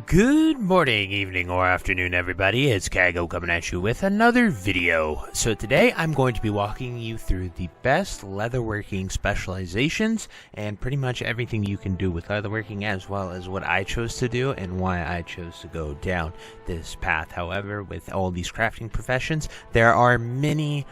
Good morning, evening, or afternoon, everybody. It's Kaghoe coming at you with another video. So today I'm going to be walking you through the best leatherworking specializations and pretty much everything you can do with leatherworking, as well as what I chose to do and why I chose to go down this path. However, with all these crafting professions, there are many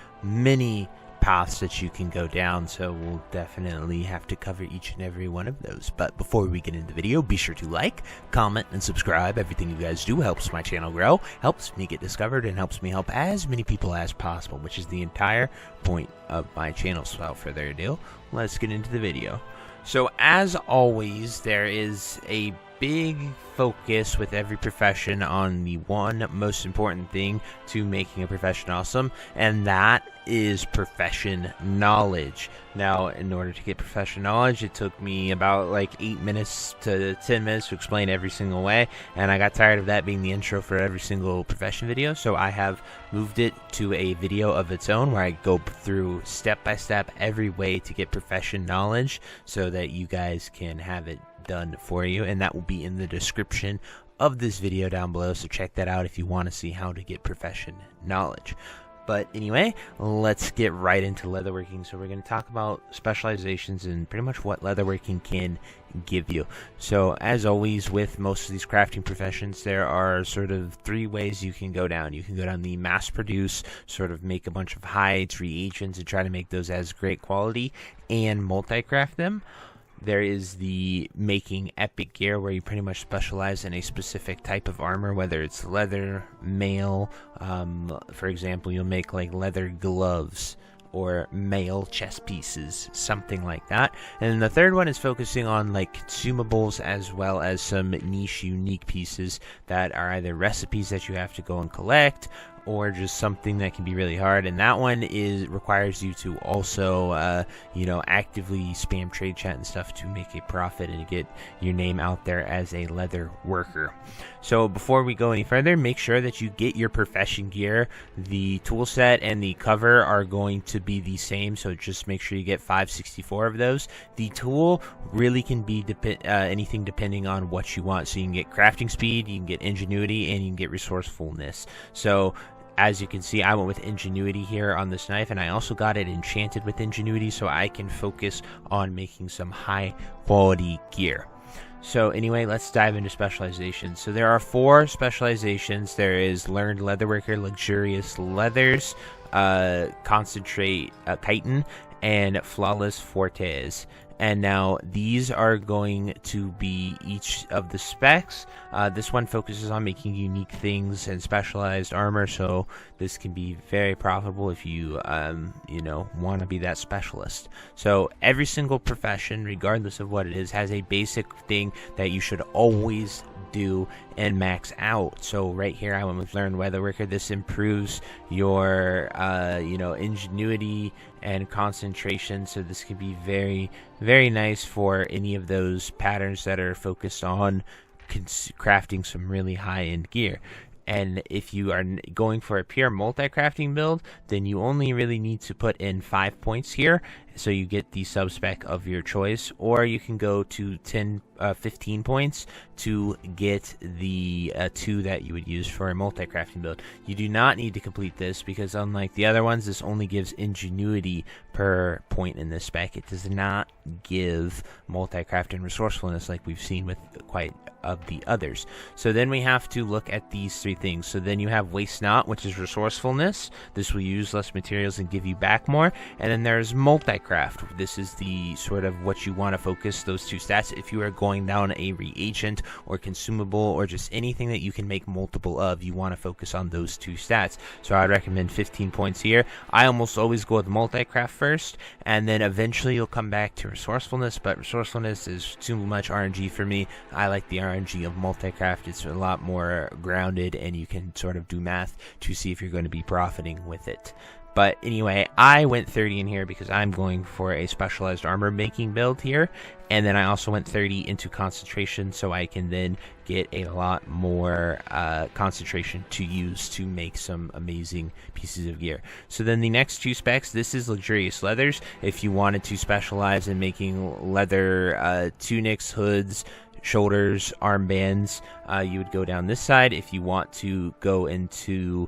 paths that you can go down, so we'll definitely have to cover each and every one of those. But before we get into the video, be sure to like, comment, and subscribe. Everything you guys do helps my channel grow, helps me get discovered, and helps me help as many people as possible, which is the entire point of my channel. So without further ado, let's get into the video. So as always, there is a big focus with every profession on the one most important thing to making a profession awesome, and that is profession knowledge. Now, in order to get profession knowledge, it took me about like 8 minutes to 10 minutes to explain every single way, and I got tired of that being the intro for every single profession video, so I have moved it to a video of its own where I go through step by step every way to get profession knowledge so that you guys can have it done for you, and that will be in the description of this video down below, so check that out if you want to see how to get profession knowledge. But anyway, let's get right into leatherworking. So we're going to talk about specializations and pretty much what leatherworking can give you. So as always with most of these crafting professions, there are sort of three ways you can go down. You can go down the mass produce, sort of make a bunch of hides, reagents, and try to make those as great quality and multi-craft them. There is the making epic gear, where you pretty much specialize in a specific type of armor, whether it's leather, mail. For example, you'll make like leather gloves or mail chest pieces, something like that. And then the third one is focusing on like consumables, as well as some niche unique pieces that are either recipes that you have to go and collect, or just something that can be really hard. And that one requires you to also actively spam trade chat and stuff to make a profit and get your name out there as a leather worker. So before we go any further, make sure that you get your profession gear. The tool set and the cover are going to be the same, so just make sure you get 564 of those. The tool really can be anything depending on what you want. So you can get crafting speed, you can get ingenuity, and you can get resourcefulness. So as you can see, I went with ingenuity here on this knife, and I also got it enchanted with ingenuity so I can focus on making some high quality gear. So anyway, let's dive into specializations. So there are 4 specializations. There is learned leatherworker, luxurious leathers, concentrate chitin, and flawless fortes. And now these are going to be each of the specs. This one focuses on making unique things and specialized armor, so this can be very profitable if you want to be that specialist. So every single profession, regardless of what it is, has a basic thing that you should always do and max out. So right here I went with learned leatherworker. This improves your ingenuity and concentration, so this can be very nice for any of those patterns that are focused on crafting some really high-end gear. And if you are going for a pure multi-crafting build, then you only really need to put in 5 points here, so you get the sub-spec of your choice, or you can go to 15 points to get the 2 that you would use for a multi-crafting build. You do not need to complete this, because unlike the other ones, this only gives ingenuity per point in this spec. It does not give multi-craft and resourcefulness like we've seen with quite of the others. So then we have to look at these 3 things. So then you have waste not, which is resourcefulness. This will use less materials and give you back more. And then there's multi-craft. This is the sort of what you want to focus those 2 stats. If you are going down a reagent or consumable or just anything that you can make multiple of, you want to focus on those 2 stats. So I'd recommend 15 points here. I almost always go with multi-craft first, and then eventually you'll come back to resourcefulness, but resourcefulness is too much RNG for me. I like the RNG of multi-craft. It's a lot more grounded, and you can sort of do math to see if you're going to be profiting with it. But anyway, I went 30 in here because I'm going for a specialized armor making build here. And then I also went 30 into concentration, so I can then get a lot more concentration to use to make some amazing pieces of gear. So then the next 2 specs, this is luxurious leathers. If you wanted to specialize in making leather tunics, hoods, shoulders, armbands, you would go down this side. If you want to go into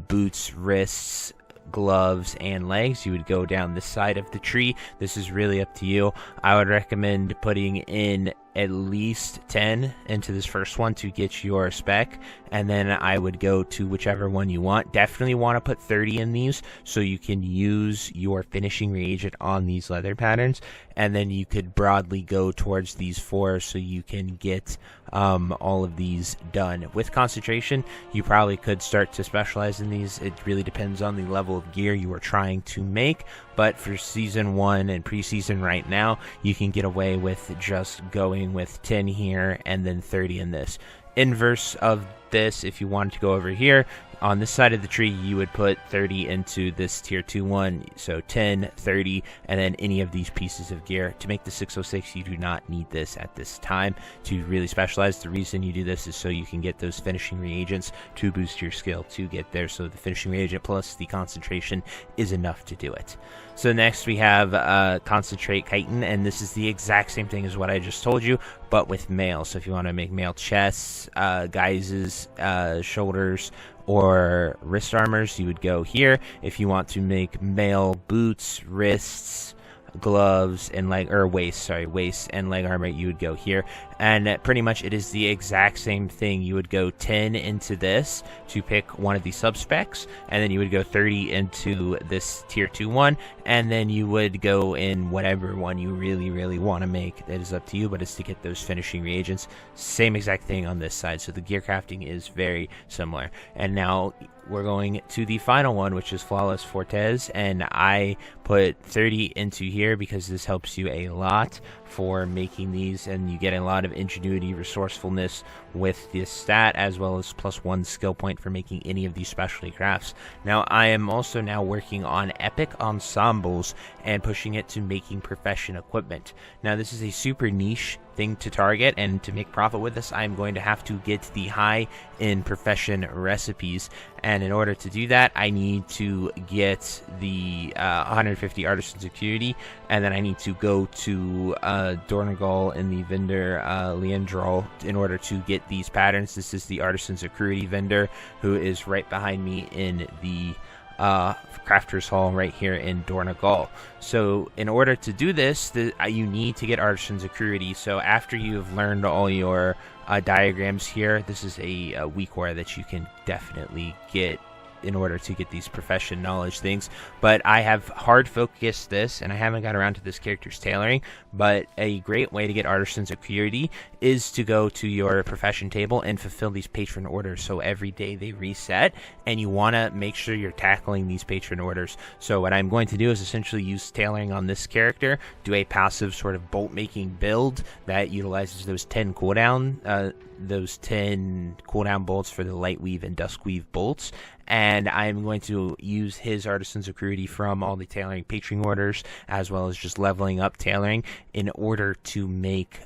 boots, wrists, gloves, and legs, you would go down this side of the tree. This is really up to you. I would recommend putting in at least 10 into this first one to get your spec, and then I would go to whichever one you want. Definitely want to put 30 in these so you can use your finishing reagent on these leather patterns, and then you could broadly go towards these 4 so you can get all of these done. With concentration, you probably could start to specialize in these. It really depends on the level of gear you are trying to make, but for season 1 and preseason right now, you can get away with just going with 10 here and then 30 in this. Inverse of this, if you wanted to go over here on this side of the tree, you would put 30 into this tier 2 one, so 10, 30, and then any of these pieces of gear. To make the 606, you do not need this at this time to really specialize. The reason you do this is so you can get those finishing reagents to boost your skill to get there, so the finishing reagent plus the concentration is enough to do it. So next we have concentrate chitin, and this is the exact same thing as what I just told you, but with male. So if you want to make male chests, guises, shoulders, or wrist armors, you would go here. If you want to make male boots, wrists, gloves, and waist and leg armor, you would go here. And pretty much it is the exact same thing. You would go 10 into this to pick one of the sub specs, and then you would go 30 into this tier 2 one, and then you would go in whatever one you really want to make. That is up to you, but it's to get those finishing reagents. Same exact thing on this side, so the gear crafting is very similar. And now we're going to the final one, which is Flawless Fortes, and I put 30 into here because this helps you a lot for making these, and you get a lot of ingenuity, resourcefulness with this stat, as well as +1 skill point for making any of these specialty crafts. Now I am also now working on epic ensembles and pushing it to making profession equipment. Now this is a super niche thing to target, and to make profit with this, I'm going to have to get the high in profession recipes, and in order to do that, I need to get the 150 artisan security, and then I need to go to Dornagal in the vendor Leandral in order to get these patterns. This is the artisan security vendor who is right behind me in the Crafters Hall right here in Dornagal. So in order to do this, you need to get artisan security. So after you've learned all your diagrams here, this is a weakware that you can definitely get in order to get these profession knowledge things. But I have hard focused this, and I haven't got around to this character's tailoring, but a great way to get artisan security is to go to your profession table and fulfill these patron orders. So every day they reset, and you want to make sure you're tackling these patron orders. So what I'm going to do is essentially use tailoring on this character, do a passive sort of bolt making build that utilizes those 10 cooldown bolts for the light weave and dusk weave bolts, and I'm going to use his artisan security from all the tailoring patron orders, as well as just leveling up tailoring in order to make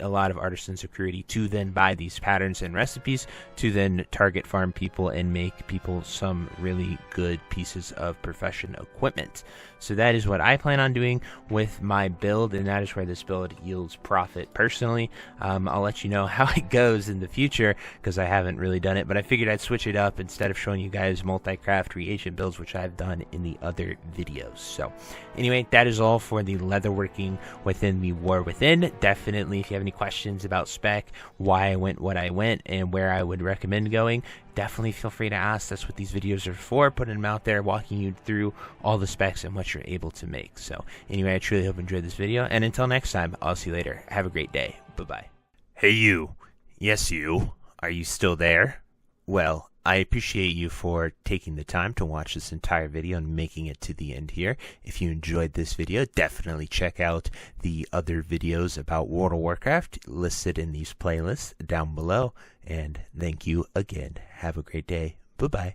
a lot of artisan security to then buy these patterns and recipes to then target farm people and make people some really good pieces of profession equipment. So that is what I plan on doing with my build, and that is where this build yields profit personally. I'll let you know how it goes in the future because I haven't really done it, but I figured I'd switch it up instead of showing you guys multi-craft reagent builds, which I've done in the other videos. So anyway, that is all for the leatherworking within the War Within. Definitely, if you have any questions about spec, why I went what I went, and where I would recommend going, definitely feel free to ask. That's what these videos are for, putting them out there, walking you through all the specs and what you're able to make. So anyway, I truly hope you enjoyed this video, and until next time, I'll see you later. Have a great day. Bye-bye. Hey you. Yes you. Are you still there? Well, I appreciate you for taking the time to watch this entire video and making it to the end here. If you enjoyed this video, definitely check out the other videos about World of Warcraft listed in these playlists down below. And thank you again. Have a great day. Bye-bye.